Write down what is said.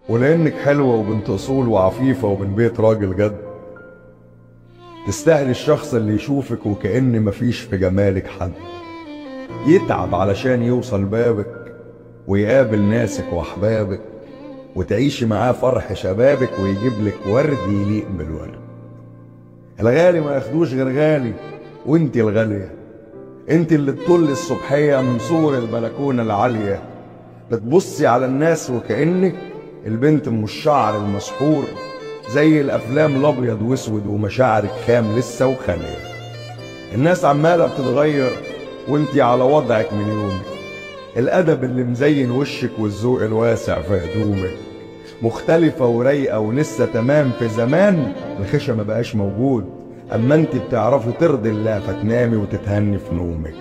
ولانك حلوة وبنت اصول وعفيفة ومن بيت راجل جد، تستاهل الشخص اللي يشوفك وكأن مفيش في جمالك حد، يتعب علشان يوصل بابك ويقابل ناسك واحبابك، وتعيشي معاه فرح شبابك ويجيب لك ورد يليق بالورد. الغالي ما ياخدوش غير غالي، وانتي الغالية، انتي اللي تطل الصبحية من سور البلكونة العالية، بتبصي على الناس وكأنك البنت ام الشعر المسحور، زي الافلام الابيض واسود ومشاعرك خام لسه وخالية. الناس عمالة بتتغير وانتي على وضعك من يومك، الادب اللي مزين وشك والذوق الواسع في هدومك، مختلفة ورايقة ولسه تمام في زمان الخشة ما بقاش موجود، اما انتي بتعرفي ترضي الله فتنامي وتتهني في نومك.